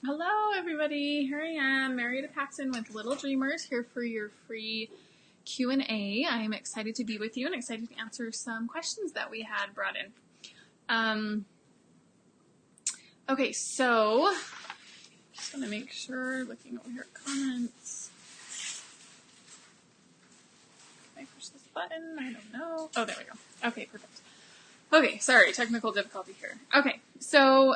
Hello everybody, here I am, Marietta Paxson with Little Dreamers, here for your free Q&A. I am excited to be with you and excited to answer some questions that we had brought in. Okay, so, just want to make sure, looking over here at comments. Can I push this button? I don't know. Oh, there we go. Okay, perfect. Okay, sorry, technical difficulty here. Okay, so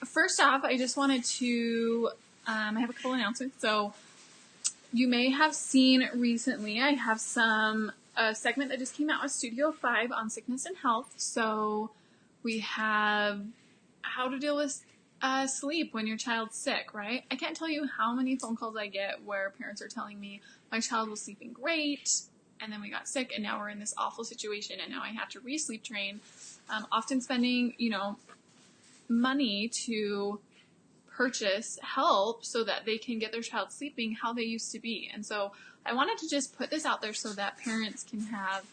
first off, I just wanted to, I have a couple announcements. So you may have seen recently, I have a segment that just came out with Studio 5 on sickness and health. So we have how to deal with sleep when your child's sick, right? I can't tell you how many phone calls I get where parents are telling me my child was sleeping great, and then we got sick, and now we're in this awful situation, and now I have to re-sleep train. Often spending, money to purchase help so that they can get their child sleeping how they used to be. And so I wanted to just put this out there so that parents can have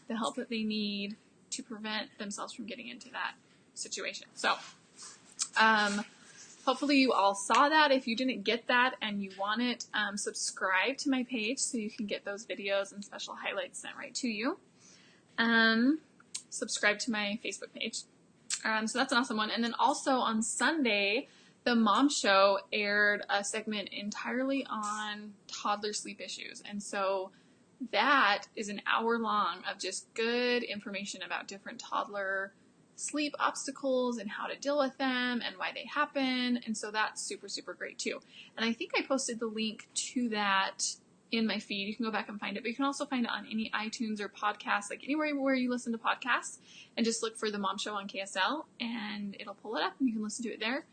the help that they need to prevent themselves from getting into that situation. So hopefully you all saw that. If you didn't get that and you want it, subscribe to my page so you can get those videos and special highlights sent right to you. Subscribe to my Facebook page. So that's an awesome one. And then also on Sunday, the Mom Show aired a segment entirely on toddler sleep issues. And so that is an hour long of just good information about different toddler sleep obstacles and how to deal with them and why they happen. And so that's super, super great too. And I think I posted the link to that in my feed. You can go back and find it, but you can also find it on any iTunes or podcasts, like anywhere where you listen to podcasts, and just look for the Mom Show on KSL and it'll pull it up and you can listen to it there.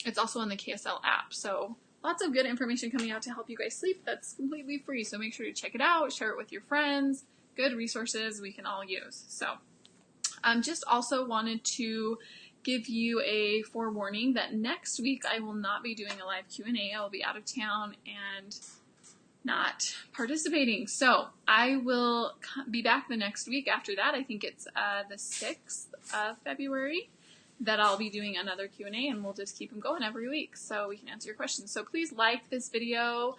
It's also on the KSL app. So lots of good information coming out to help you guys sleep. That's completely free. So make sure to check it out, share it with your friends, good resources we can all use. So, just also wanted to give you a forewarning that next week I will not be doing a live Q&A. I will be out of town and not participating. So I will be back the next week after that. I think it's the 6th of February that I'll be doing another Q&A, and we'll just keep them going every week so we can answer your questions. So please like this video,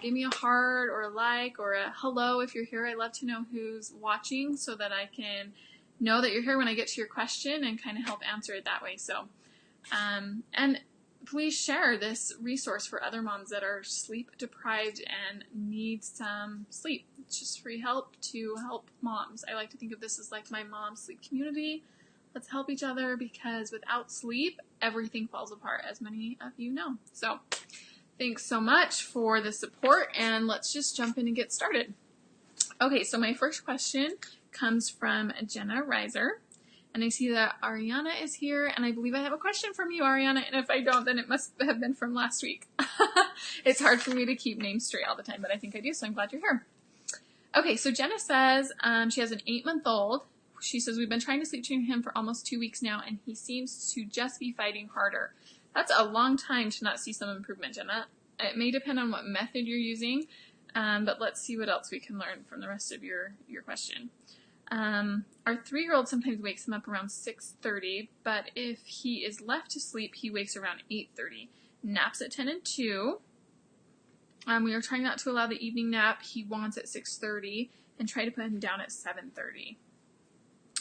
give me a heart or a like or a hello if you're here. I love to know who's watching so that I can know that you're here when I get to your question and kind of help answer it that way. So, and please share this resource for other moms that are sleep deprived and need some sleep. It's just free help to help moms. I like to think of this as like my mom sleep community. Let's help each other because without sleep, everything falls apart, as many of you know. So thanks so much for the support, and let's just jump in and get started. Okay, so my first question comes from Jenna Reiser. And I see that Ariana is here, and I believe I have a question from you, Ariana, and if I don't, then it must have been from last week. It's hard for me to keep names straight all the time, but I think I do, so I'm glad you're here. Okay, so Jenna says she has an 8-month-old. She says, we've been trying to sleep train him for almost 2 weeks now, and he seems to just be fighting harder. That's a long time to not see some improvement, Jenna. It may depend on what method you're using, but let's see what else we can learn from the rest of your question. Our 3-year-old sometimes wakes him up around 6:30, but if he is left to sleep, he wakes around 8:30. Naps at 10 and 2. We are trying not to allow the evening nap he wants at 6:30 and try to put him down at 7:30.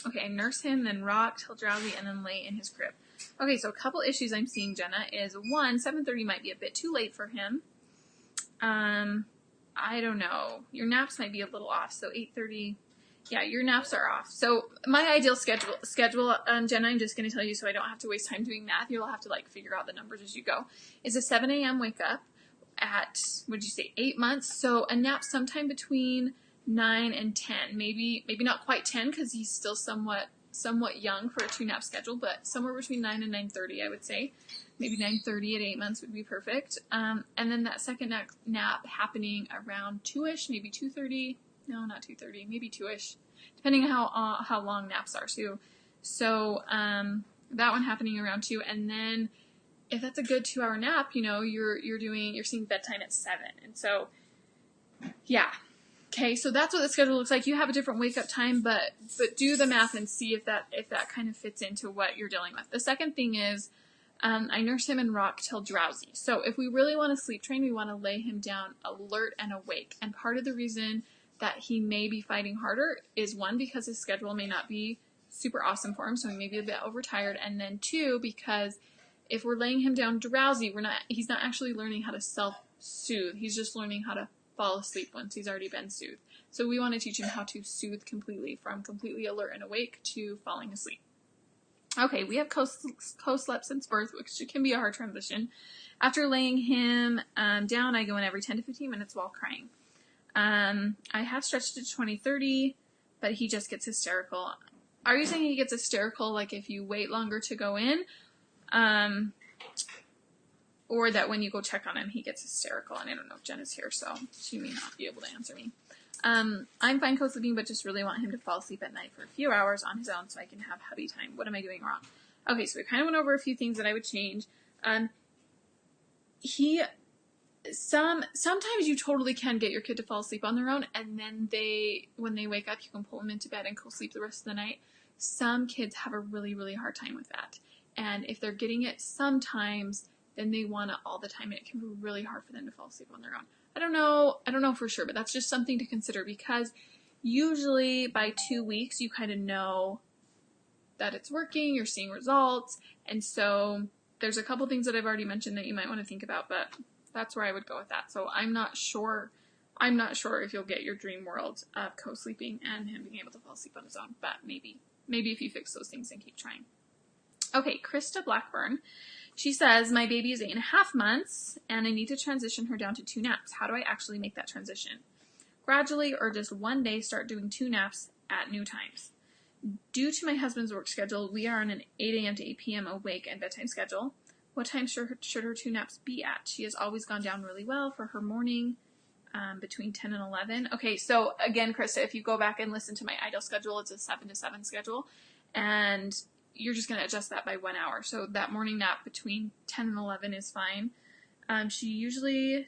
Okay, nurse him, then rock till drowsy, and then lay in his crib. Okay, so a couple issues I'm seeing, Jenna, is 1, 7:30 might be a bit too late for him. I don't know. Your naps might be a little off, so 8:30... Yeah, your naps are off. So my ideal schedule, Jenna, I'm just going to tell you so I don't have to waste time doing math. You'll have to figure out the numbers as you go. Is a 7 a.m. wake up at, would you say, 8 months? So a nap sometime between 9 and 10. Maybe not quite 10 because he's still somewhat young for a 2-nap schedule, but somewhere between 9 and 9:30, I would say. Maybe 9:30 at 8 months would be perfect. And then that second nap happening around 2-ish, maybe 2:30. No, not 2:30, maybe 2-ish, depending on how long naps are too. So that one happening around 2, and then if that's a good 2-hour nap, you're seeing bedtime at 7, and so yeah. Okay, so that's what the schedule looks like. You have a different wake up time, but do the math and see if that kind of fits into what you're dealing with. The second thing is I nurse him and rock till drowsy. So if we really want to sleep train, we want to lay him down alert and awake. And part of the reason that he may be fighting harder is, one, because his schedule may not be super awesome for him, so he may be a bit overtired, and then two, because if we're laying him down drowsy, he's not actually learning how to self-soothe. He's just learning how to fall asleep once he's already been soothed. So we want to teach him how to soothe completely, from completely alert and awake to falling asleep. Okay, we have co-slept since birth, which can be a hard transition. After laying him down, I go in every 10 to 15 minutes while crying. I have stretched to 20-30, but he just gets hysterical. Are you saying he gets hysterical like if you wait longer to go in? Or that when you go check on him, he gets hysterical? And I don't know if Jen is here, so she may not be able to answer me. I'm fine co-sleeping, but just really want him to fall asleep at night for a few hours on his own so I can have hubby time. What am I doing wrong? Okay, so we kind of went over a few things that I would change. Sometimes you totally can get your kid to fall asleep on their own, and then when they wake up, you can pull them into bed and co-sleep the rest of the night. Some kids have a really, really hard time with that. And if they're getting it sometimes, then they want it all the time, and it can be really hard for them to fall asleep on their own. I don't know for sure, but that's just something to consider, because usually by 2 weeks, you kind of know that it's working, you're seeing results, and so there's a couple things that I've already mentioned that you might want to think about, but that's where I would go with that. So I'm not sure if you'll get your dream world of co-sleeping and him being able to fall asleep on his own, but maybe if you fix those things and keep trying. Okay, Krista Blackburn. She says, my baby is 8.5 months, and I need to transition her down to 2 naps. How do I actually make that transition? Gradually, or just one day, start doing 2 naps at new times. Due to my husband's work schedule, we are on an 8 a.m. to 8 p.m. awake and bedtime schedule. What time should her 2 naps be at? She has always gone down really well for her morning, between 10 and 11. Okay, so again, Krista, if you go back and listen to my ideal schedule, it's a 7 to 7 schedule, and you're just going to adjust that by 1 hour. So that morning nap between 10 and 11 is fine. She usually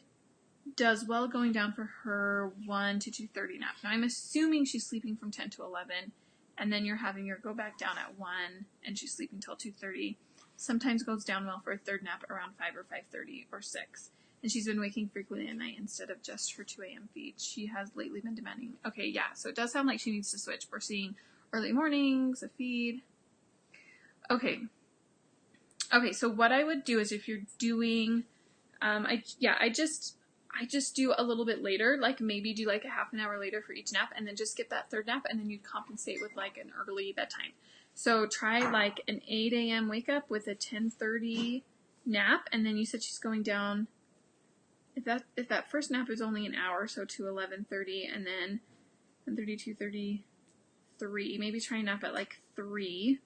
does well going down for her 1 to 2:30 nap. Now I'm assuming she's sleeping from 10 to 11, and then you're having her go back down at 1, and she's sleeping till 2:30. Sometimes goes down well for a 3rd nap around 5 or 5:30 or 6. And she's been waking frequently at night instead of just her 2 a.m. feed. She has lately been demanding. Okay, yeah, so it does sound like she needs to switch. We're seeing early mornings, a feed. Okay, so what I would do is, if you're doing, I just do a little bit later, like maybe do like a half an hour later for each nap, and then just get that 3rd nap, and then you'd compensate with like an early bedtime. So try like an 8 a.m. wake up with a 10:30 nap, and then you said she's going down, if that first nap is only an hour, so to 11:30, and then 1:30, 2:30, maybe try a nap at like 3.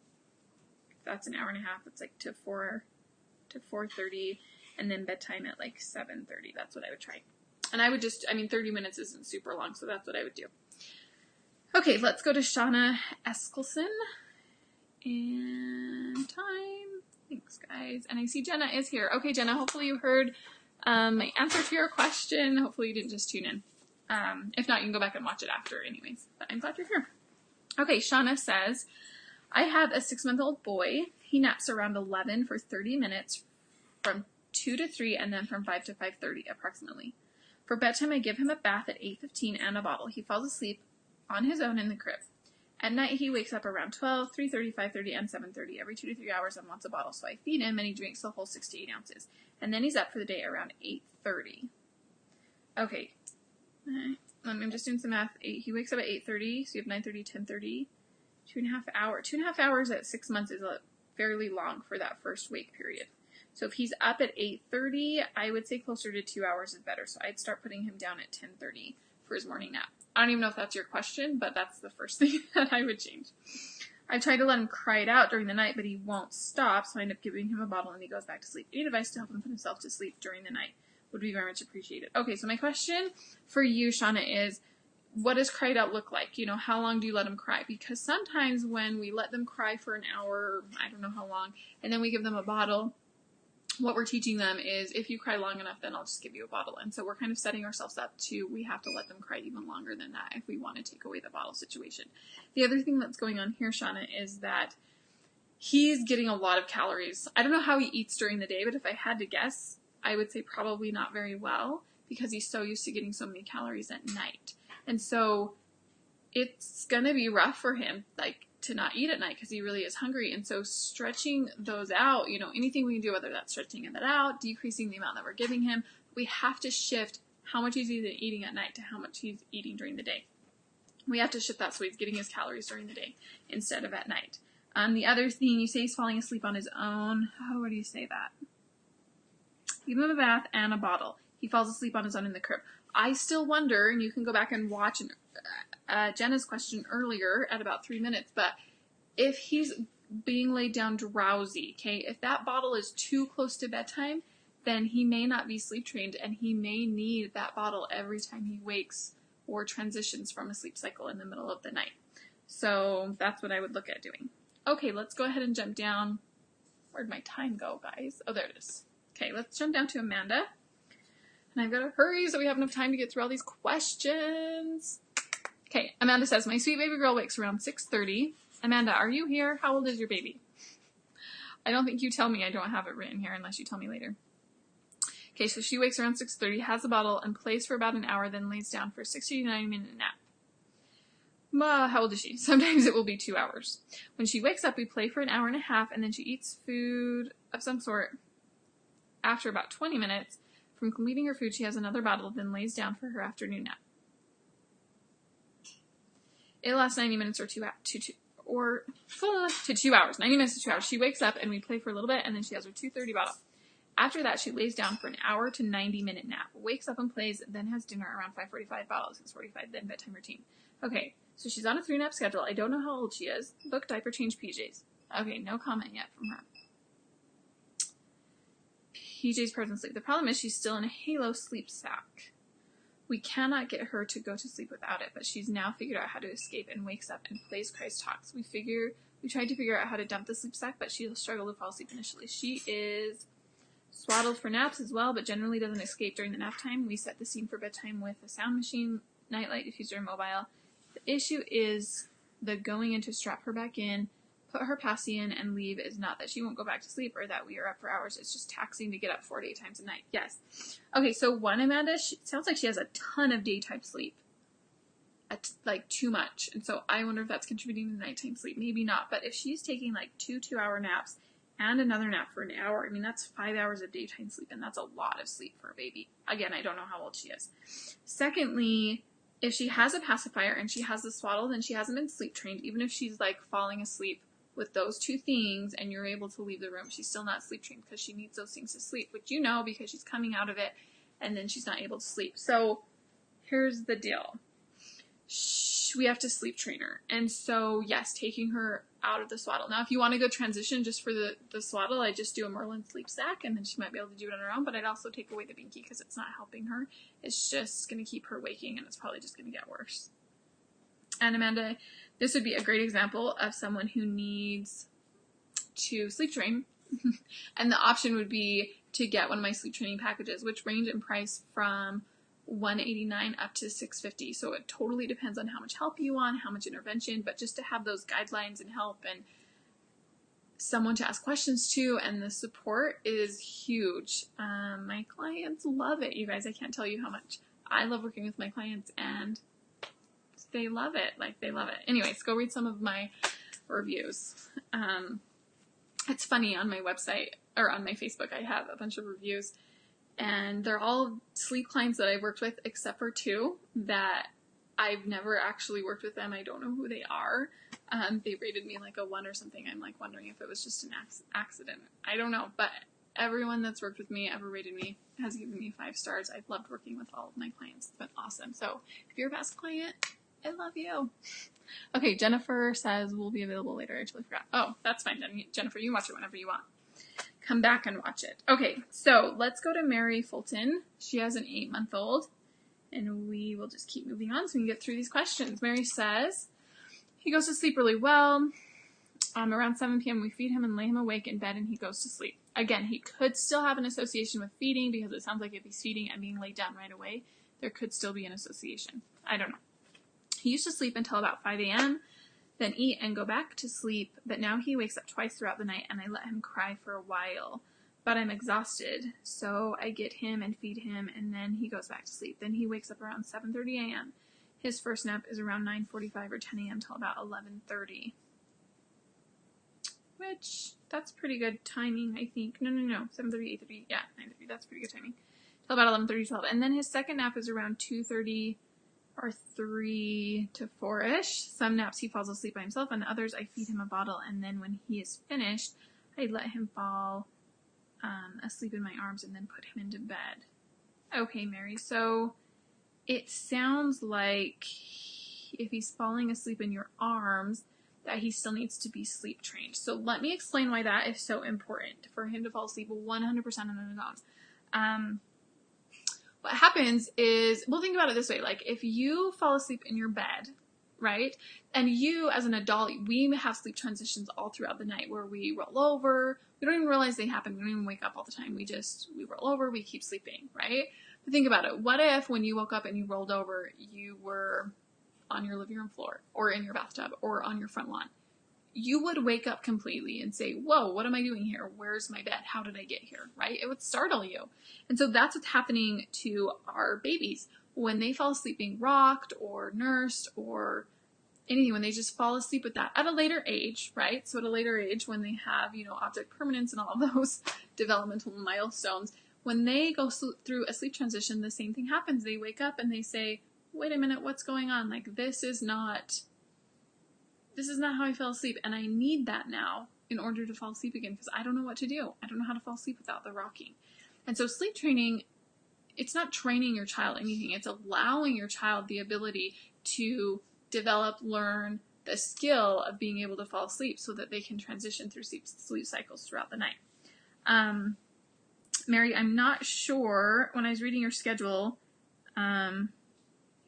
That's an hour and a half. It's like to 4:30, and then bedtime at like 7:30. That's what I would try. And I would 30 minutes isn't super long, so that's what I would do. Okay, let's go to Shauna Eskelson. And time. Thanks, guys. And I see Jenna is here. Okay, Jenna, hopefully you heard my answer to your question. Hopefully you didn't just tune in. If not, you can go back and watch it after anyways. But I'm glad you're here. Okay, Shauna says, I have a 6-month-old boy. He naps around 11 for 30 minutes from 2 to 3, and then from 5 to 5:30 approximately. For bedtime, I give him a bath at 8:15 and a bottle. He falls asleep on his own in the crib. At night, he wakes up around 12, 3:30, 5:30, and 7:30 every 2 to 3 hours and wants a bottle. So I feed him, and he drinks the whole 6 to 8 ounces. And then he's up for the day around 8:30. Okay. I'm just doing some math. He wakes up at 8:30, so you have 9:30, 10:30. 2.5 hours. 2.5 hours at 6 months is fairly long for that first wake period. So if he's up at 8:30, I would say closer to 2 hours is better. So I'd start putting him down at 10:30 for his morning nap. I don't even know if that's your question, but that's the first thing that I would change. I try to let him cry it out during the night, but he won't stop, so I end up giving him a bottle and he goes back to sleep. Any advice to help him put himself to sleep during the night would be very much appreciated. Okay, so my question for you, Shauna, is what does cried out look like? You know, how long do you let them cry? Because sometimes when we let them cry for an hour, I don't know how long, and then we give them a bottle, what we're teaching them is, if you cry long enough, then I'll just give you a bottle. And so we're kind of setting ourselves up we have to let them cry even longer than that if we want to take away the bottle situation. The other thing that's going on here, Shauna, is that he's getting a lot of calories. I don't know how he eats during the day, but if I had to guess, I would say probably not very well, because he's so used to getting so many calories at night. And so it's going to be rough for him, like, to not eat at night because he really is hungry. And so stretching those out, you know, anything we can do, whether that's stretching that out, decreasing the amount that we're giving him, we have to shift how much he's eating at night to how much he's eating during the day. We have to shift that so he's getting his calories during the day instead of at night. The other thing, you say he's falling asleep on his own. How do you say that? Give him a bath and a bottle. He falls asleep on his own in the crib. I still wonder, and you can go back and watch Jenna's question earlier at about 3 minutes, but if he's being laid down drowsy, okay, if that bottle is too close to bedtime, then he may not be sleep trained, and he may need that bottle every time he wakes or transitions from a sleep cycle in the middle of the night. So that's what I would look at doing. Okay, let's go ahead and jump down. Where'd my time go, guys? Oh, there it is. Okay, let's jump down to Amanda. And I've got to hurry so we have enough time to get through all these questions. Okay, Amanda says, my sweet baby girl wakes around 6:30. Amanda, are you here? How old is your baby? I don't think you tell me. I don't have it written here unless you tell me later. Okay, so she wakes around 6:30, has a bottle, and plays for about an hour, then lays down for a 60 to 90 minute nap. How old is she? Sometimes it will be 2 hours. When she wakes up, we play for an hour and a half, and then she eats food of some sort. After about 20 minutes, from completing her food, she has another bottle, then lays down for her afternoon nap. It lasts 90 minutes or 2 hours. 90 minutes to 2 hours. She wakes up, and we play for a little bit, and then she has her 2:30 bottle. After that, she lays down for an hour to 90 minute nap, wakes up and plays, then has dinner around 5:45, bottle 6:45, then bedtime routine. Okay, so she's on a 3-nap schedule. I don't know how old she is. Book, diaper, change, PJs. Okay, no comment yet from her. PJs, present sleep. The problem is she's still in a halo sleep sack. We cannot get her to go to sleep without it, but she's now figured out how to escape and wakes up and plays Christ Talks. We tried to figure out how to dump the sleep sack, but she'll struggle to fall asleep initially. She is swaddled for naps as well, but generally doesn't escape during the nap time. We set the scene for bedtime with a sound machine, nightlight, diffuser, mobile. The issue is the going in to strap her back in, put her passy in, and leave is not that she won't go back to sleep or that we are up for hours. It's just taxing to get up 4 to 8 times a night. Yes. Okay, so one, Amanda, sounds like she has a ton of daytime sleep. Like too much. And so I wonder if that's contributing to nighttime sleep. Maybe not. But if she's taking like 2 2-hour naps and another nap for an hour, I mean, that's 5 hours of daytime sleep, and that's a lot of sleep for a baby. Again, I don't know how old she is. Secondly, if she has a pacifier and she has the swaddle, then she hasn't been sleep trained. Even if she's like falling asleep with those 2 things and you're able to leave the room, she's still not sleep trained because she needs those things to sleep, which you know because she's coming out of it and then she's not able to sleep. So here's the deal. We have to sleep train her. And so, yes, taking her out of the swaddle. Now, if you want to go transition just for the swaddle, I just do a Merlin sleep sack, and then she might be able to do it on her own, but I'd also take away the binky because it's not helping her. It's just going to keep her waking, and it's probably just going to get worse. And Amanda, this would be a great example of someone who needs to sleep train, and the option would be to get one of my sleep training packages, which range in price from $189 up to $650. So it totally depends on how much help you want, how much intervention, but just to have those guidelines and help and someone to ask questions to, and the support is huge. My clients love it, you guys. I can't tell you how much I love working with my clients, and they love it. Like, they love it. Anyways, go read some of my reviews. It's funny, on my website or on my Facebook, I have a bunch of reviews, and they're all sleep clients that I've worked with, except for 2 that I've never actually worked with them. I don't know who they are. They rated me like a 1 or something. I'm like wondering if it was just an accident. I don't know, but everyone that's worked with me, ever rated me, has given me 5 stars. I've loved working with all of my clients. It's been awesome. So if you're a past client, I love you. Okay, Jennifer says we'll be available later. I totally forgot. Oh, that's fine, Jennifer. You can watch it whenever you want. Come back and watch it. Okay, so let's go to Mary Fulton. She has an 8-month-old, and we will just keep moving on so we can get through these questions. Mary says, he goes to sleep really well. Around 7 p.m. we feed him and lay him awake in bed, and he goes to sleep. Again, he could still have an association with feeding, because it sounds like if he's feeding and being laid down right away, there could still be an association. I don't know. He used to sleep until about 5 a.m., then eat and go back to sleep, but now he wakes up twice throughout the night and I let him cry for a while. But I'm exhausted, so I get him and feed him, and then he goes back to sleep. Then he wakes up around 7:30 a.m. His first nap is around 9:45 or 10 a.m. till about 11:30. Which, that's pretty good timing, I think. No. 7:30, 8:30, yeah, 9:30. That's pretty good timing. Till about 11:30, 12. And then his second nap is around 2:30 or 3 to 4-ish. Some naps he falls asleep by himself, and others I feed him a bottle, and then when he is finished, I let him fall asleep in my arms and then put him into bed. Okay, Mary, so it sounds like if he's falling asleep in your arms, that he still needs to be sleep trained. So let me explain why that is so important for him to fall asleep 100% on his own. What happens is, well, think about it this way. Like, if you fall asleep in your bed, right, and you, as an adult, we have sleep transitions all throughout the night where we roll over. We don't even realize they happen. We don't even wake up all the time. We roll over, we keep sleeping, right? But think about it. What if when you woke up and you rolled over, you were on your living room floor or in your bathtub or on your front lawn? You would wake up completely and say, whoa, what am I doing here? Where's my bed? How did I get here? Right? It would startle you. And so that's what's happening to our babies when they fall asleep being rocked or nursed or anything, when they just fall asleep with that at a later age, right? So at a later age, when they have, object permanence and all of those developmental milestones, when they go through a sleep transition, the same thing happens. They wake up and they say, wait a minute, what's going on? Like, this is not how I fell asleep, and I need that now in order to fall asleep again, because I don't know what to do. I don't know how to fall asleep without the rocking. And so sleep training, it's not training your child anything. It's allowing your child the ability to develop, learn the skill of being able to fall asleep so that they can transition through sleep cycles throughout the night. Mary, I'm not sure, when I was reading your schedule, you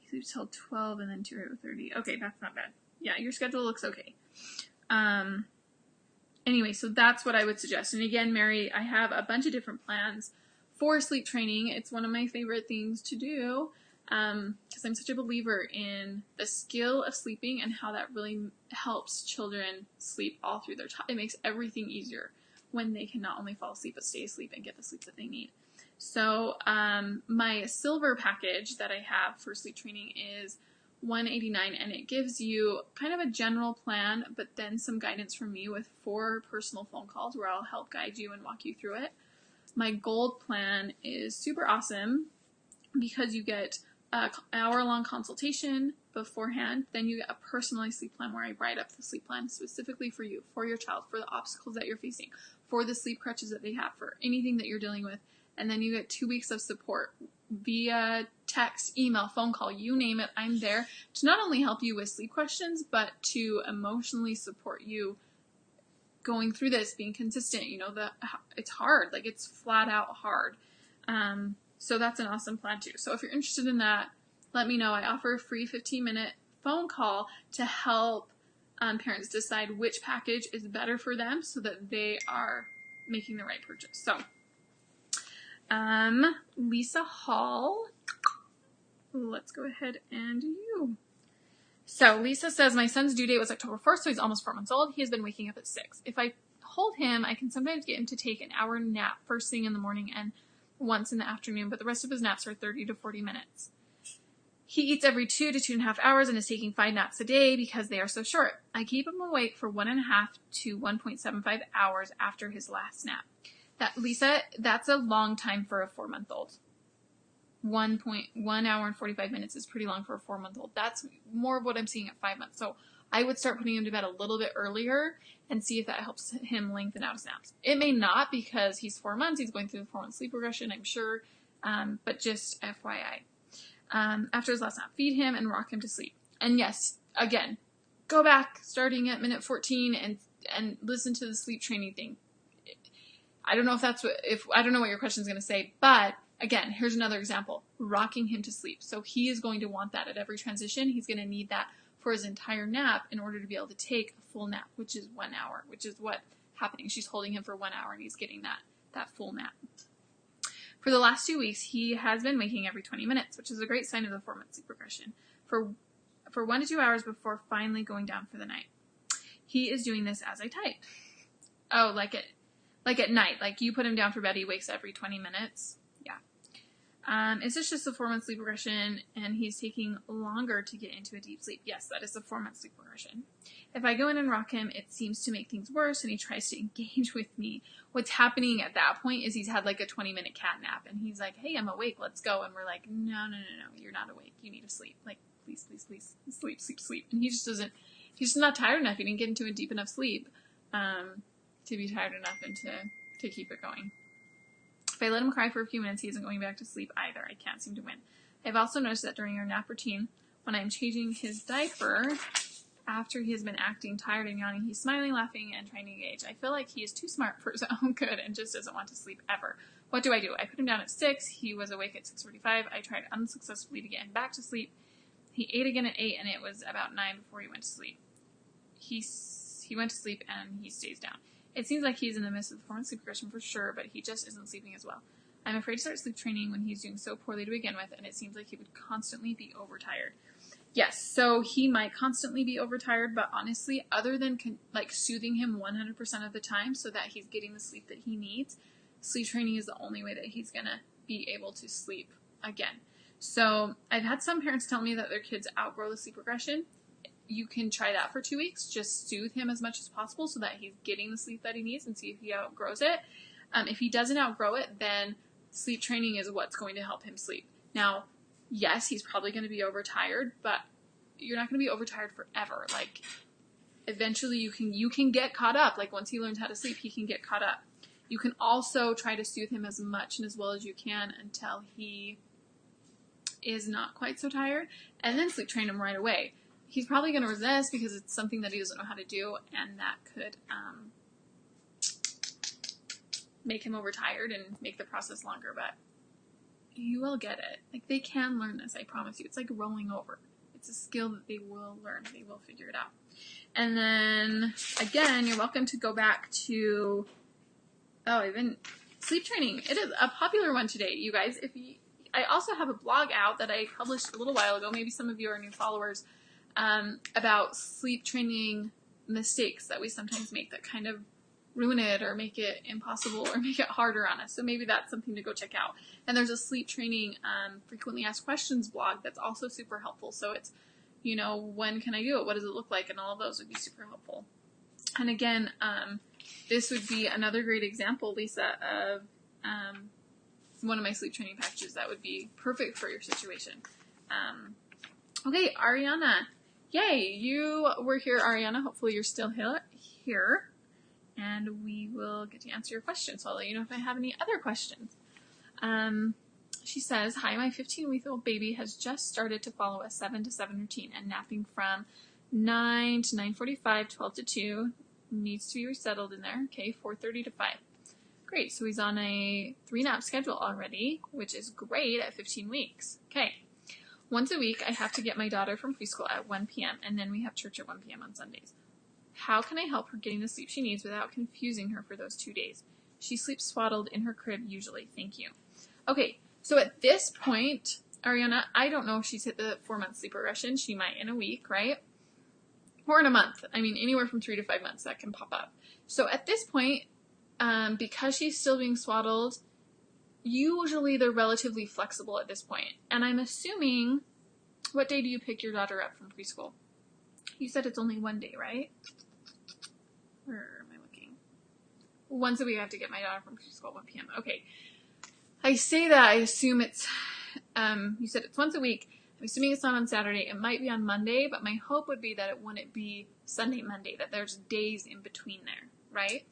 sleep till 12 and then 2:30. Okay, that's not bad. Yeah, your schedule looks okay. Anyway, so that's what I would suggest. And again, Mary, I have a bunch of different plans for sleep training. It's one of my favorite things to do because I'm such a believer in the skill of sleeping and how that really helps children sleep all through their time. It makes everything easier when they can not only fall asleep but stay asleep and get the sleep that they need. So my silver package that I have for sleep training is $189, and it gives you kind of a general plan, but then some guidance from me with 4 personal phone calls where I'll help guide you and walk you through it. My gold plan is super awesome because you get an hour-long consultation beforehand. Then you get a personalized sleep plan where I write up the sleep plan specifically for you, for your child, for the obstacles that you're facing, for the sleep crutches that they have, for anything that you're dealing with. And then you get 2 weeks of support via text, email, phone call, you name it. I'm there to not only help you with sleep questions, but to emotionally support you going through this, being consistent. It's hard. Like, it's flat out hard. So that's an awesome plan too. So if you're interested in that, let me know. I offer a free 15-minute phone call to help parents decide which package is better for them so that they are making the right purchase. So Lisa Hall, let's go ahead and do you. So Lisa says, my son's due date was October 1st, so he's almost 4 months old. He has been waking up at 6. If I hold him, I can sometimes get him to take an hour nap first thing in the morning and once in the afternoon, but the rest of his naps are 30 to 40 minutes. He eats every 2 to 2.5 hours and is taking 5 naps a day because they are so short. I keep him awake for 1.5 to 1.75 hours after his last nap. Lisa, that's a long time for a 4-month-old. 1 hour and 45 minutes is pretty long for a 4-month-old. That's more of what I'm seeing at 5 months. So I would start putting him to bed a little bit earlier and see if that helps him lengthen out his naps. It may not because he's 4 months. He's going through the 4-month sleep regression, I'm sure. But just FYI. After his last nap, feed him and rock him to sleep. And yes, again, go back starting at minute 14 and listen to the sleep training thing. I don't know I don't know what your question is going to say, but again, here's another example. Rocking him to sleep. So he is going to want that at every transition. He's going to need that for his entire nap in order to be able to take a full nap, which is 1 hour, which is what's happening. She's holding him for 1 hour and he's getting that full nap. For the last 2 weeks, he has been waking every 20 minutes, which is a great sign of the 4-month sleep regression, for 1 to 2 hours before finally going down for the night. He is doing this as I type. Oh, like at night. Like you put him down for bed, he wakes every 20 minutes. Yeah. Is this just a 4-month sleep regression and he's taking longer to get into a deep sleep? Yes, that is a 4-month sleep regression. If I go in and rock him, it seems to make things worse and he tries to engage with me. What's happening at that point is he's had like a 20-minute cat nap and he's like, hey, I'm awake, let's go. And we're like, no, you're not awake. You need to sleep. Like, please, sleep. And he's just not tired enough. He didn't get into a deep enough sleep to be tired enough and to keep it going. If I let him cry for a few minutes, he isn't going back to sleep either. I can't seem to win. I've also noticed that during our nap routine, when I'm changing his diaper, after he has been acting tired and yawning, he's smiling, laughing, and trying to engage. I feel like he is too smart for his own good and just doesn't want to sleep ever. What do? I put him down at 6. He was awake at 6:45. I tried unsuccessfully to get him back to sleep. He ate again at 8, and it was about 9 before he went to sleep. He went to sleep, and he stays down. It seems like he's in the midst of the 4-month sleep regression for sure, but he just isn't sleeping as well. I'm afraid to start sleep training when he's doing so poorly to begin with, and it seems like he would constantly be overtired. Yes, so he might constantly be overtired, but honestly, other than soothing him 100% of the time so that he's getting the sleep that he needs, sleep training is the only way that he's going to be able to sleep again. So I've had some parents tell me that their kids outgrow the sleep regression. You can try that for 2 weeks. Just soothe him as much as possible so that he's getting the sleep that he needs and see if he outgrows it. If he doesn't outgrow it, then sleep training is what's going to help him sleep. Now, yes, he's probably going to be overtired, but you're not going to be overtired forever. Like, eventually you can get caught up. Like, once he learns how to sleep, he can get caught up. You can also try to soothe him as much and as well as you can until he is not quite so tired, and then sleep train him right away. He's probably going to resist because it's something that he doesn't know how to do, and that could make him overtired and make the process longer, but you will get it. Like, they can learn this, I promise you. It's like rolling over. It's a skill that they will learn. They will figure it out. And then, again, you're welcome to go back to, even sleep training. It is a popular one today, you guys. I also have a blog out that I published a little while ago. Maybe some of you are new followers, about sleep training mistakes that we sometimes make that kind of ruin it or make it impossible or make it harder on us. So maybe that's something to go check out. And there's a sleep training frequently asked questions blog that's also super helpful. So it's, when can I do it? What does it look like? And all of those would be super helpful. And again, this would be another great example, Lisa, of one of my sleep training packages that would be perfect for your situation. Okay, Ariana. Yay, you were here, Ariana. Hopefully you're still here. And we will get to answer your questions. So I'll let you know if I have any other questions. She says, hi, my 15-week-old baby has just started to follow a 7 to 7 routine and napping from 9 to 9:45, 12 to 2. Needs to be resettled in there. Okay, 4:30 to 5. Great, so he's on a 3-nap schedule already, which is great at 15 weeks. Okay. Once a week, I have to get my daughter from preschool at 1 p.m., and then we have church at 1 p.m. on Sundays. How can I help her getting the sleep she needs without confusing her for those 2 days? She sleeps swaddled in her crib usually. Thank you. Okay, so at this point, Ariana, I don't know if she's hit the 4-month sleep regression. She might in a week, right? Or in a month. I mean, anywhere from 3 to 5 months that can pop up. So at this point, because she's still being swaddled, usually they're relatively flexible at this point. And I'm assuming, what day do you pick your daughter up from preschool? You said it's only 1 day, right? Where am I looking? Once a week I have to get my daughter from preschool at 1 p.m. Okay. I say that, I assume it's, you said it's once a week. I'm assuming it's not on Saturday. It might be on Monday, but my hope would be that it wouldn't be Sunday, Monday, that there's days in between there, right?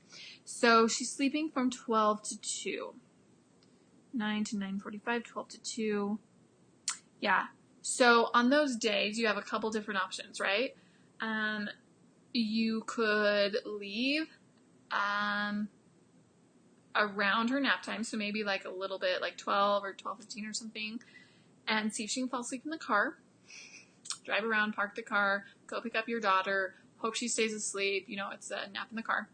So she's sleeping from 12 to 2. 9 to 9:45, 12 to 2. Yeah. So on those days, you have a couple different options, right? You could leave around her nap time, so maybe like a little bit, like 12 or 12:15 or something, and see if she can fall asleep in the car. Drive around, park the car, go pick up your daughter, hope she stays asleep. It's a nap in the car.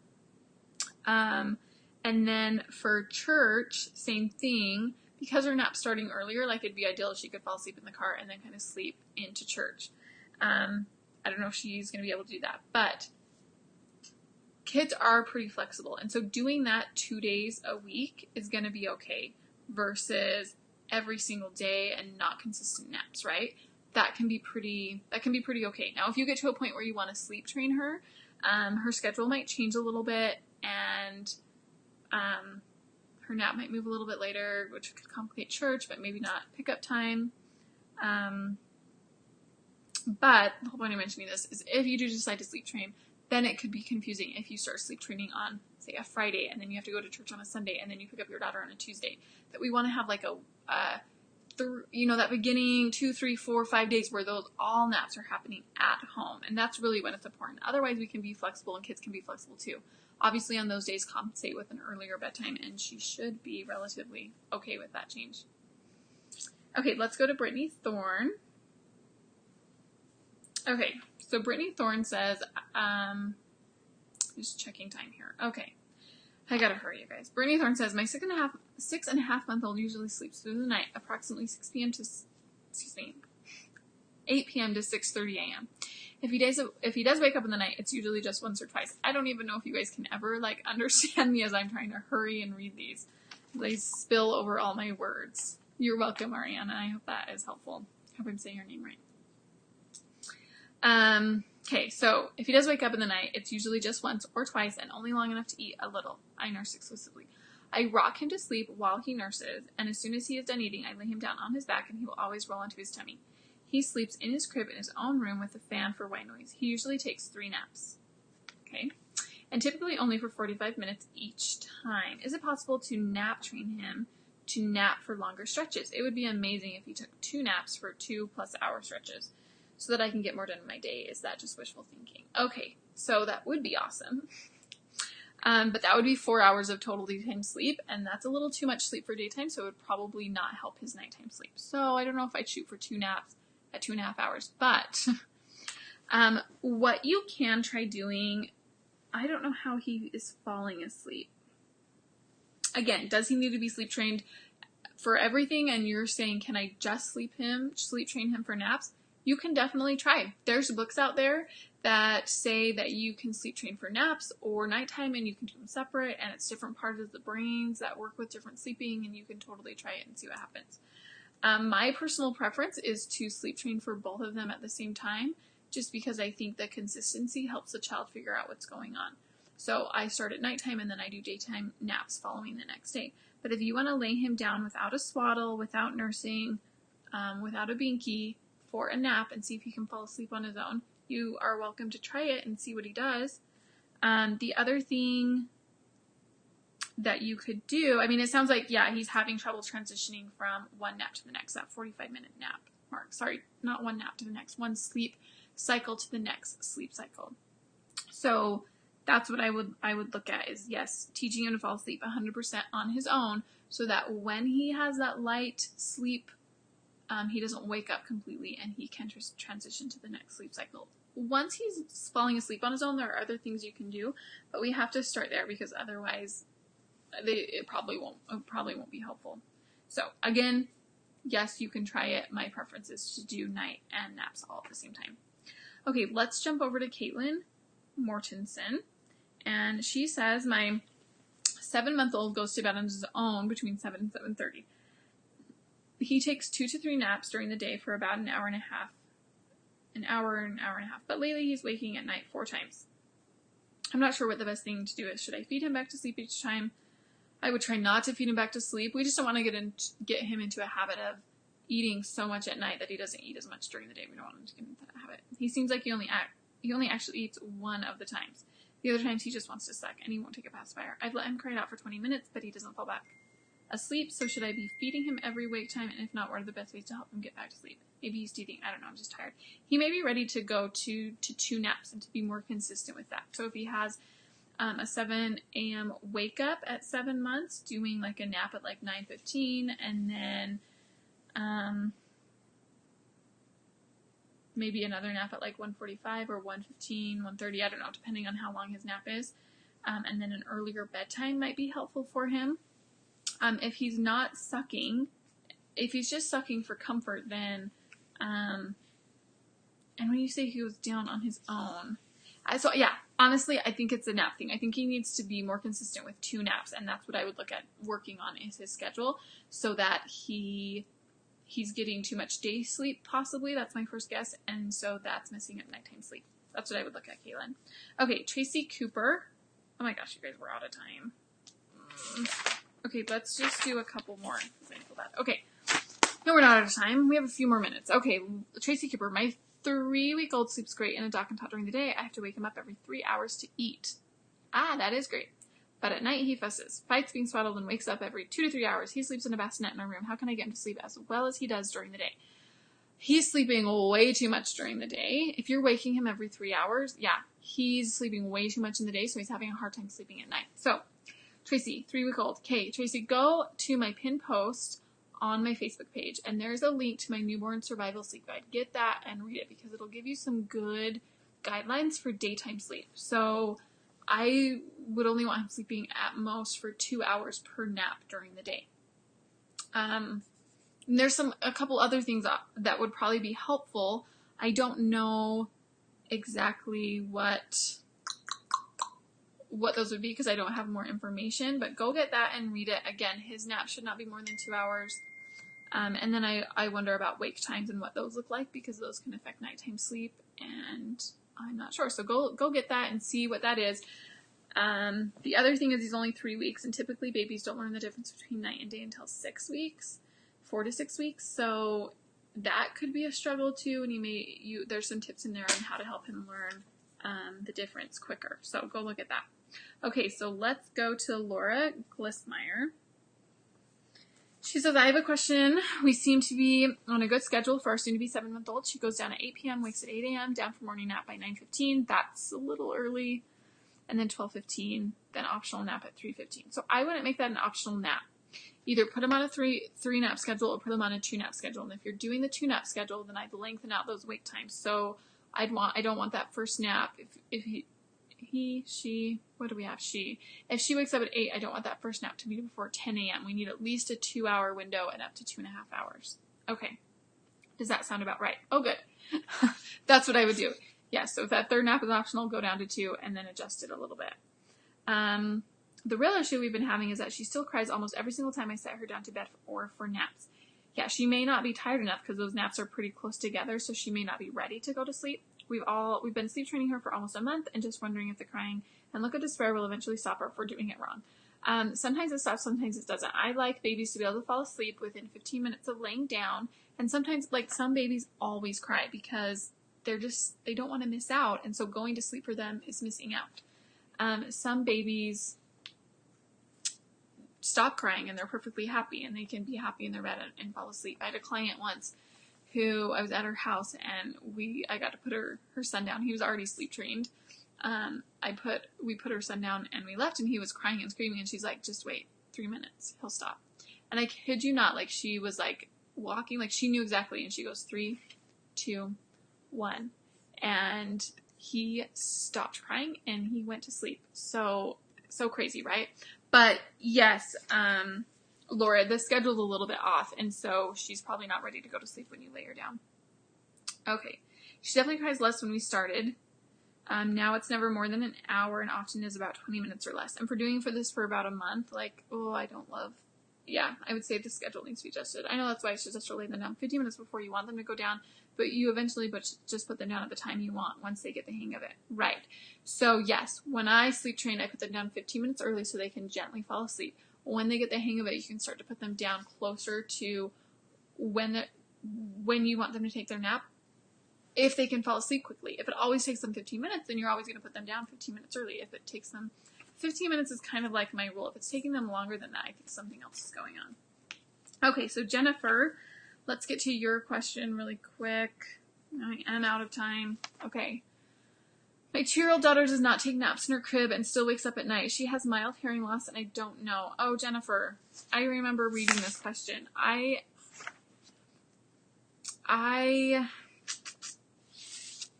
And then for church, same thing. Because her nap's starting earlier, like, it'd be ideal if she could fall asleep in the car and then kind of sleep into church. I don't know if she's going to be able to do that. But kids are pretty flexible. And so doing that 2 days a week is going to be okay versus every single day and not consistent naps, right? That can be pretty okay. Now, if you get to a point where you want to sleep train her, her schedule might change a little bit, and her nap might move a little bit later, which could complicate church, but maybe not pickup time. But the whole point of mentioning this is if you do decide to sleep train, then it could be confusing if you start sleep training on, say, a Friday, and then you have to go to church on a Sunday, and then you pick up your daughter on a Tuesday. That we want to have like that beginning 2, 3, 4, 5 days where those all naps are happening at home. And that's really when it's important. Otherwise, we can be flexible, and kids can be flexible too. Obviously, on those days, compensate with an earlier bedtime, and she should be relatively okay with that change. Okay, let's go to Brittany Thorne. Okay, so Brittany Thorne says, just checking time here. Okay, I gotta hurry, you guys. Brittany Thorne says, my 6.5-month-old usually sleeps through the night, approximately 8 p.m. to 6:30 a.m. If he does wake up in the night, it's usually just once or twice. I don't even know if you guys can ever understand me as I'm trying to hurry and read these. They spill over all my words. You're welcome, Mariana. I hope that is helpful. I hope I'm saying your name right. Okay, so if he does wake up in the night, it's usually just once or twice and only long enough to eat a little. I nurse exclusively. I rock him to sleep while he nurses, and as soon as he is done eating, I lay him down on his back and he will always roll onto his tummy. He sleeps in his crib in his own room with a fan for white noise. He usually takes 3 naps. Okay, and typically only for 45 minutes each time. Is it possible to nap train him to nap for longer stretches? It would be amazing if he took 2 naps for 2+ hour stretches, so that I can get more done in my day. Is that just wishful thinking? Okay, so that would be awesome. But that would be 4 hours of total daytime sleep, and that's a little too much sleep for daytime, so it would probably not help his nighttime sleep. So I don't know if I'd shoot for 2 naps at 2.5 hours, but what you can try doing, I don't know how he is falling asleep. Again, does he need to be sleep trained for everything? And you're saying, can I just sleep train him for naps? You can definitely try. There's books out there that say that you can sleep train for naps or nighttime, and you can do them separate, and it's different parts of the brains that work with different sleeping, and you can totally try it and see what happens. My personal preference is to sleep train for both of them at the same time, just because I think the consistency helps the child figure out what's going on. So I start at nighttime, and then I do daytime naps following the next day. But if you want to lay him down without a swaddle, without nursing, without a binky, for a nap and see if he can fall asleep on his own, you are welcome to try it and see what he does. The other thing that you could do, I mean, it sounds like, yeah, he's having trouble transitioning from one nap to the next, that 45-minute nap mark. Sorry, not one nap to the next, one sleep cycle to the next sleep cycle. So that's what I would look at is, yes, teaching him to fall asleep 100% on his own, so that when he has that light sleep, he doesn't wake up completely and he can transition to the next sleep cycle. Once he's falling asleep on his own, there are other things you can do, but we have to start there because otherwise it probably won't be helpful. So again, yes, you can try it. My preference is to do night and naps all at the same time. Okay, let's jump over to Caitlin Mortensen, and she says, my 7-month-old goes to bed on his own between 7 and 7:30. He takes 2 to 3 naps during the day for about an hour and a half, but lately he's waking at night 4 times. I'm not sure what the best thing to do is. Should I feed him back to sleep each time? I would try not to feed him back to sleep. We just don't want to get him into a habit of eating so much at night that he doesn't eat as much during the day. We don't want him to get into that habit. He seems like he only actually eats 1 of the times. The other times he just wants to suck and he won't take a pacifier. I've let him cry it out for 20 minutes, but he doesn't fall back asleep. So should I be feeding him every wake time? And if not, what are the best ways to help him get back to sleep? Maybe he's teething. I don't know. I'm just tired. He may be ready to go to 2 naps and to be more consistent with that. So if he has a 7 a.m. wake up at 7 months, doing like a nap at like 9:15, and then maybe another nap at like 1:45 or 1:15, 1:30, I don't know, depending on how long his nap is. And then an earlier bedtime might be helpful for him. If he's not sucking, if he's just sucking for comfort, then, and when you say he was down on his own, honestly, I think it's a nap thing. I think he needs to be more consistent with 2 naps, and that's what I would look at working on is his schedule, so that he's getting too much day sleep, possibly. That's my first guess, and so that's missing up nighttime sleep. That's what I would look at, Kaylin. Okay, Tracy Cooper. Oh my gosh, you guys, we're out of time. Okay, let's just do a couple more. Okay. No, we're not out of time. We have a few more minutes. Okay, Tracy Cooper. My 3-week-old sleeps great in a dock and tot during the day. I have to wake him up every 3 hours to eat. Ah, that is great. But at night he fusses, fights being swaddled, and wakes up every 2 to 3 hours. He sleeps in a bassinet in our room. How can I get him to sleep as well as he does during the day? He's sleeping way too much during the day. If you're waking him every 3 hours, yeah, he's sleeping way too much in the day, so he's having a hard time sleeping at night. So, Tracy, 3-week-old. Okay, Tracy, go to my pinned post on my Facebook page, and there's a link to my newborn survival sleep guide. Get that and read it, because it'll give you some good guidelines for daytime sleep. So I would only want him sleeping at most for 2 hours per nap during the day. There's a couple other things that would probably be helpful. I don't know exactly what those would be because I don't have more information, but go get that and read it. Again, his nap should not be more than 2 hours. And then I wonder about wake times and what those look like, because those can affect nighttime sleep, and I'm not sure. So go get that and see what that is. The other thing is he's only 3 weeks, and typically babies don't learn the difference between night and day until 6 weeks, 4 to 6 weeks. So that could be a struggle too, and there's some tips in there on how to help him learn the difference quicker. So go look at that. Okay, so let's go to Laura Glissmeyer. She says, I have a question. We seem to be on a good schedule for our soon-to-be 7-month-old. She goes down at 8 p.m., wakes at 8 a.m., down for morning nap by 9:15. That's a little early. And then 12:15, then optional nap at 3:15. So I wouldn't make that an optional nap. Either put them on a three nap schedule or put them on a 2 nap schedule. And if you're doing the 2 nap schedule, then I'd lengthen out those wake times. So I don't want that first nap. If she wakes up at 8, I don't want that first nap to be before 10 a.m. We need at least a 2-hour window and up to 2.5 hours. Okay. Does that sound about right? Oh, good. That's what I would do. Yeah, so if that third nap is optional, go down to 2 and then adjust it a little bit. The real issue we've been having is that she still cries almost every single time I set her down to bed for naps. Yeah, she may not be tired enough because those naps are pretty close together, so she may not be ready to go to sleep. We've been sleep training her for almost a month and just wondering if the crying and look of despair will eventually stop her if we're doing it wrong. Sometimes it stops, sometimes it doesn't. I like babies to be able to fall asleep within 15 minutes of laying down, and sometimes, like, some babies always cry because they don't want to miss out, and so going to sleep for them is missing out. Some babies stop crying and they're perfectly happy, and they can be happy in their bed and fall asleep. I had a client once who I was at her house, and I got to put her son down. He was already sleep trained. We put her son down and we left, and he was crying and screaming, and she's like, just wait 3 minutes, he'll stop. And I kid you not, like, she was like walking, like she knew exactly, and she goes 3, 2, 1, and he stopped crying and he went to sleep. So crazy, right? But yes, Laura, the schedule's a little bit off, and so she's probably not ready to go to sleep when you lay her down. Okay. She definitely cries less when we started. Now it's never more than an hour and often is about 20 minutes or less. And for doing this for about a month, like, I would say the schedule needs to be adjusted. I know that's why I should just lay them down 15 minutes before you want them to go down, but you eventually just put them down at the time you want once they get the hang of it. Right. So yes, when I sleep train, I put them down 15 minutes early so they can gently fall asleep. When they get the hang of it, you can start to put them down closer to when you want them to take their nap, if they can fall asleep quickly. If it always takes them 15 minutes, then you're always going to put them down 15 minutes early. If it takes them 15 minutes is kind of like my rule. If it's taking them longer than that, I think something else is going on. Okay, so Jennifer, let's get to your question really quick. I am out of time. Okay. My 2-year-old daughter does not take naps in her crib and still wakes up at night. She has mild hearing loss and I don't know. Oh, Jennifer, I remember reading this question. I'm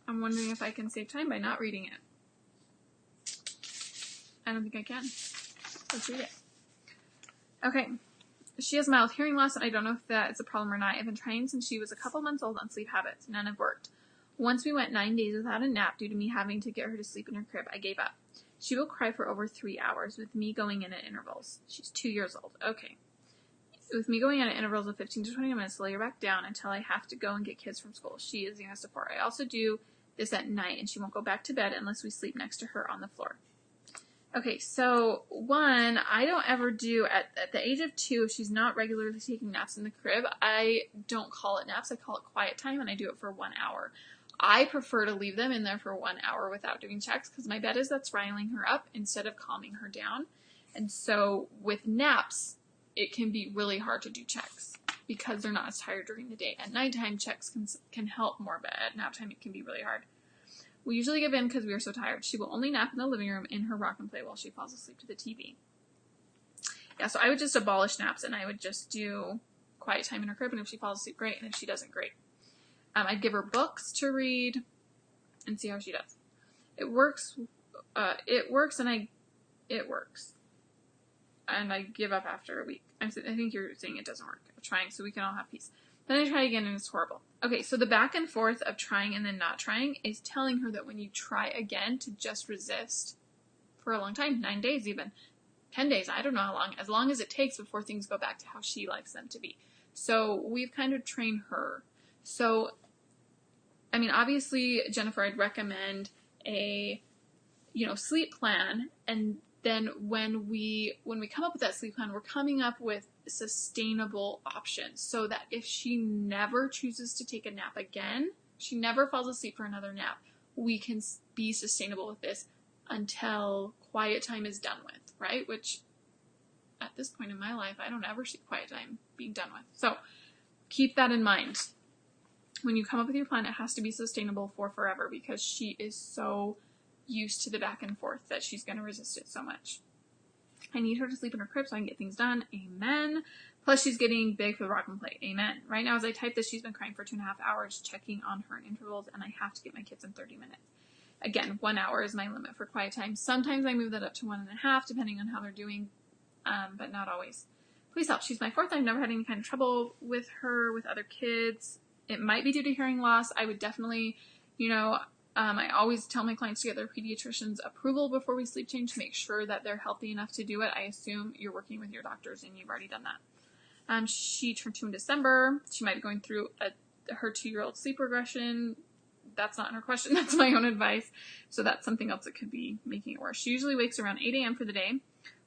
wondering if I can save time by not reading it. I don't think I can. Let's read it. Okay. She has mild hearing loss, and I don't know if that is a problem or not. I've been trying since she was a couple months old on sleep habits. None have worked. Once we went 9 days without a nap due to me having to get her to sleep in her crib, I gave up. She will cry for over 3 hours with me going in at intervals. She's 2 years old. Okay. With me going in at intervals of 15 to 20 minutes to lay her back down until I have to go and get kids from school. She is the youngest of 4. I also do this at night, and she won't go back to bed unless we sleep next to her on the floor. Okay, so one, I don't ever do, at the age of 2, if she's not regularly taking naps in the crib, I don't call it naps, I call it quiet time, and I do it for 1 hour. I prefer to leave them in there for 1 hour without doing checks, because my bet is that's riling her up instead of calming her down. And so with naps, it can be really hard to do checks because they're not as tired during the day. At nighttime, checks can help more, but at nap time, it can be really hard. We usually give in because we are so tired. She will only nap in the living room in her rock and play while she falls asleep to the TV. Yeah, so I would just abolish naps, and I would just do quiet time in her crib, and if she falls asleep, great, and if she doesn't, great. I'd give her books to read and see how she does. It works, and it works. And I give up after a week. I think you're saying it doesn't work. I'm trying so we can all have peace. Then I try again, and it's horrible. Okay, so the back and forth of trying and then not trying is telling her that when you try again to just resist for a long time, 9 days even, 10 days, I don't know how long, as long as it takes before things go back to how she likes them to be. So we've kind of trained her. So, I mean, obviously, Jennifer, I'd recommend a, sleep plan, and then when we come up with that sleep plan, we're coming up with sustainable options so that if she never chooses to take a nap again, she never falls asleep for another nap, we can be sustainable with this until quiet time is done with, right? Which at this point in my life, I don't ever see quiet time being done with. So keep that in mind. When you come up with your plan, it has to be sustainable for forever because she is so used to the back and forth that she's going to resist it so much. I need her to sleep in her crib so I can get things done. Amen. Plus, she's getting big for the rock and play. Amen. Right now, as I type this, she's been crying for 2.5 hours, checking on her in intervals, and I have to get my kids in 30 minutes. Again, 1 hour is my limit for quiet time. Sometimes I move that up to 1.5, depending on how they're doing, but not always. Please help. She's my 4th. I've never had any kind of trouble with her, with other kids. It might be due to hearing loss. I would definitely, I always tell my clients to get their pediatrician's approval before we sleep change to make sure that they're healthy enough to do it. I assume you're working with your doctors and you've already done that. She turned 2 in December. She might be going through her 2-year-old sleep regression. That's not in her question. That's my own advice. So that's something else that could be making it worse. She usually wakes around 8 a.m. for the day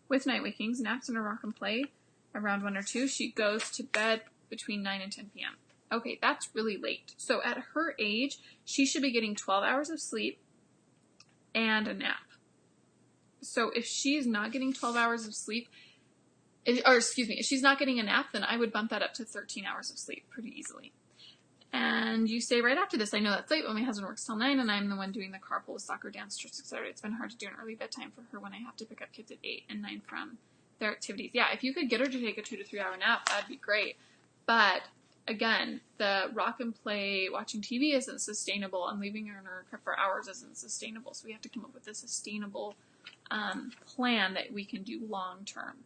with night wakings, naps in a rock and play around 1 or 2. She goes to bed between 9 and 10 p.m. Okay, that's really late. So at her age, she should be getting 12 hours of sleep and a nap. So if she's not getting 12 hours of sleep, if she's not getting a nap, then I would bump that up to 13 hours of sleep pretty easily. And you say right after this, I know that's late, but my husband works till 9 and I'm the one doing the carpool with soccer, dance, church, etc. It's been hard to do an early bedtime for her when I have to pick up kids at 8 and 9 from their activities. Yeah, if you could get her to take a 2 to 3 hour nap, that'd be great. But again, the rock and play watching TV isn't sustainable, and leaving her in her crib for hours isn't sustainable. So we have to come up with a sustainable plan that we can do long term.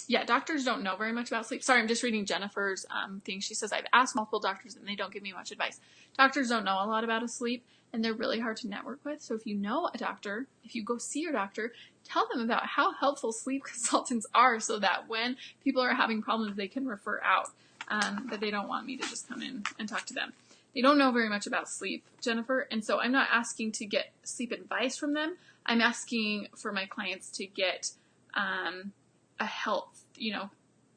Yeah, doctors don't know very much about sleep. Sorry, I'm just reading Jennifer's thing. She says, I've asked multiple doctors and they don't give me much advice. Doctors don't know a lot about sleep, and they're really hard to network with. So if you know a doctor, if you go see your doctor, tell them about how helpful sleep consultants are so that when people are having problems, they can refer out, that they don't want me to just come in and talk to them. They don't know very much about sleep, Jennifer, and so I'm not asking to get sleep advice from them. I'm asking for my clients to get a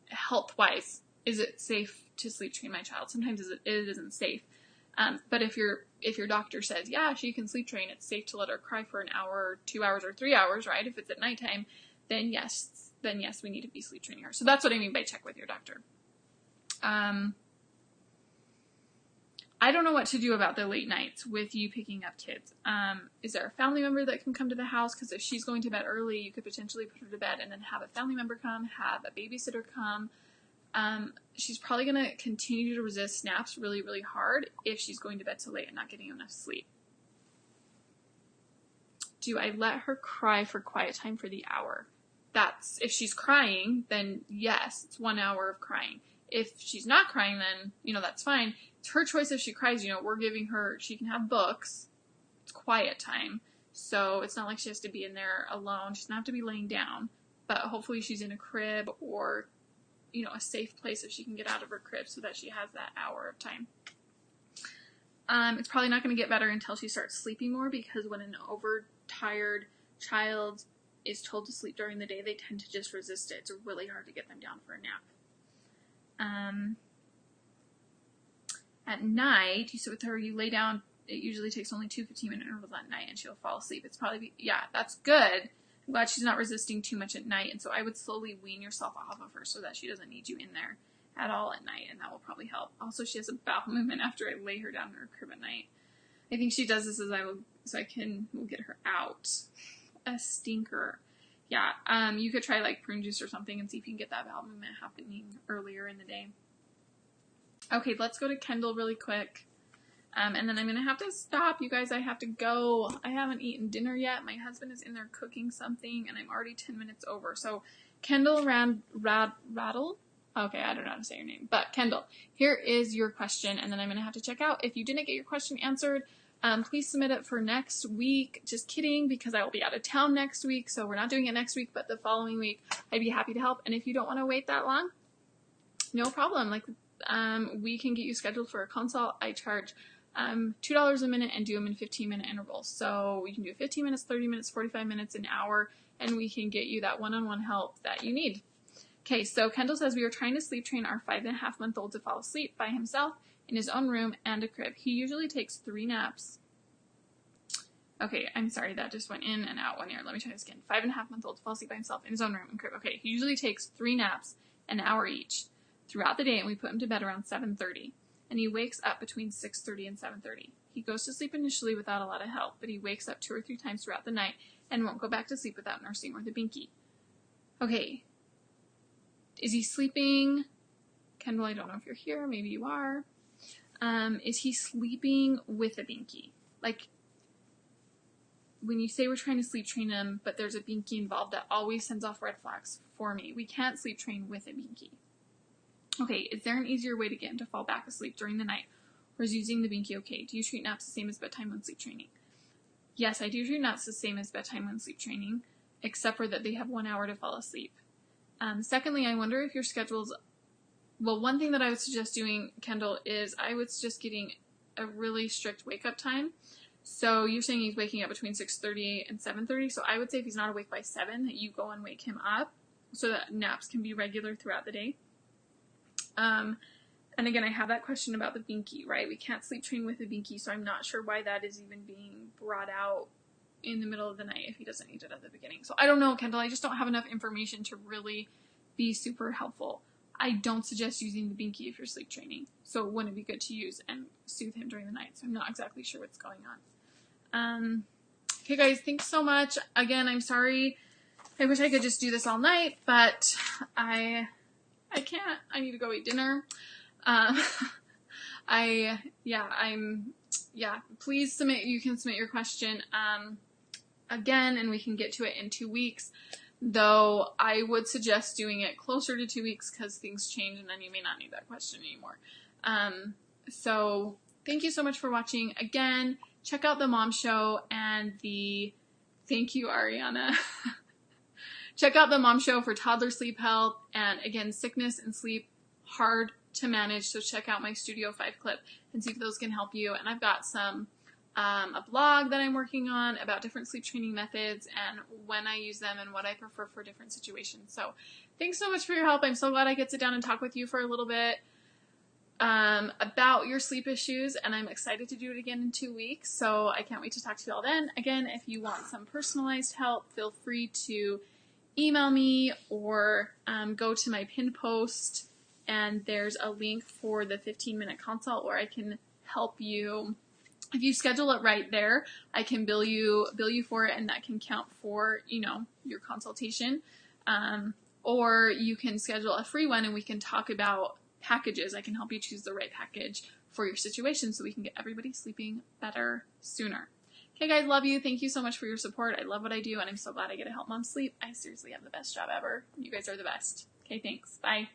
health-wise, is it safe to sleep train my child? Sometimes it isn't safe. But if your doctor says, yeah, she can sleep train, it's safe to let her cry for an hour, 2 hours, or 3 hours, right? If it's at nighttime, then yes, we need to be sleep training her. So that's what I mean by check with your doctor. I don't know what to do about the late nights with you picking up kids. Is there a family member that can come to the house? Because if she's going to bed early, you could potentially put her to bed and then have a family member come, have a babysitter come. She's probably going to continue to resist naps really, really hard if she's going to bed so late and not getting enough sleep. Do I let her cry for quiet time for the hour? If she's crying, then yes, it's 1 hour of crying. If she's not crying, then, that's fine. it's her choice if she cries. You know, we're giving her, she can have books. It's quiet time. So it's not like she has to be in there alone. She doesn't have to be laying down. But hopefully she's in a crib or, you know, a safe place if she can get out of her crib so that she has that hour of time. It's probably not going to get better until she starts sleeping more, because when an overtired child is told to sleep during the day, they tend to just resist it. It's really hard to get them down for a nap. At night, you sit with her, you lay down. It usually takes only 2 15-minute intervals at night, and she'll fall asleep. It's probably, yeah, that's good. I'm glad she's not resisting too much at night, and so I would slowly wean yourself off of her so that she doesn't need you in there at all at night, and that will probably help. Also, she has a bowel movement after I lay her down in her crib at night. I think she does this we'll get her out. A stinker. Yeah, you could try like prune juice or something and see if you can get that bowel movement happening earlier in the day. Okay, let's go to Kendall really quick. And then I'm going to have to stop. You guys, I have to go. I haven't eaten dinner yet. My husband is in there cooking something, and I'm already 10 minutes over. So, Kendall Rattle. Okay, I don't know how to say your name. But, Kendall, here is your question, and then I'm going to have to check out. If you didn't get your question answered, please submit it for next week. Just kidding, because I will be out of town next week. So, we're not doing it next week, but the following week, I'd be happy to help. And if you don't want to wait that long, no problem. Like, we can get you scheduled for a consult. I charge $2 a minute and do them in 15-minute intervals. So we can do 15 minutes, 30 minutes, 45 minutes, an hour, and we can get you that one-on-one help that you need. Okay, so Kendall says, we are trying to sleep train our 5.5-month-old to fall asleep by himself in his own room and a crib. He usually takes 3 naps. Okay, I'm sorry, that just went in and out 1 ear. Let me try this again. 5.5-month-old to fall asleep by himself in his own room and crib. Okay, he usually takes 3 naps, an hour each, throughout the day, and we put him to bed around 7:30. And he wakes up between 6:30 and 7:30. He goes to sleep initially without a lot of help, but he wakes up 2 or 3 times throughout the night and won't go back to sleep without nursing or the binky. Okay. Is he sleeping? Kendall, I don't know if you're here. Maybe you are. Is he sleeping with a binky? Like, when you say we're trying to sleep train him, but there's a binky involved, that always sends off red flags for me. We can't sleep train with a binky. Okay, is there an easier way to get him to fall back asleep during the night, or is using the binky okay? Do you treat naps the same as bedtime when sleep training? Yes, I do treat naps the same as bedtime when sleep training, except for that they have 1 hour to fall asleep. Secondly, I wonder if your schedule's, well, one thing that I would suggest doing, Kendall, is I would suggest getting a really strict wake-up time. So you're saying he's waking up between 6:30 and 7:30, so I would say if he's not awake by 7, that you go and wake him up so that naps can be regular throughout the day. And again, I have that question about the binky, right? We can't sleep train with a binky, so I'm not sure why that is even being brought out in the middle of the night if he doesn't need it at the beginning. So I don't know, Kendall. I just don't have enough information to really be super helpful. I don't suggest using the binky if you're sleep training. So it wouldn't be good to use and soothe him during the night. So I'm not exactly sure what's going on. Okay, guys, thanks so much. Again, I'm sorry. I wish I could just do this all night, but I can't. I need to go eat dinner. Please submit. You can submit your question again, and we can get to it in 2 weeks. Though I would suggest doing it closer to 2 weeks because things change, and then you may not need that question anymore. So thank you so much for watching. Again, check out the Mom Show and thank you, Ariana. Check out the Mom Show for toddler sleep health, and again, sickness and sleep, hard to manage, so check out my Studio 5 clip and see if those can help you. And I've got a blog that I'm working on about different sleep training methods and when I use them and what I prefer for different situations. So thanks so much for your help. I'm so glad I get to sit down and talk with you for a little bit about your sleep issues, and I'm excited to do it again in 2 weeks. So I can't wait to talk to you all then. Again, if you want some personalized help, feel free to email me or go to my pinned post, and there's a link for the 15-minute consult where I can help you. If you schedule it right there, I can bill you for it, and that can count for, your consultation. Or you can schedule a free one and we can talk about packages. I can help you choose the right package for your situation so we can get everybody sleeping better sooner. Okay, guys, love you. Thank you so much for your support. I love what I do, and I'm so glad I get to help moms sleep. I seriously have the best job ever. You guys are the best. Okay, thanks. Bye.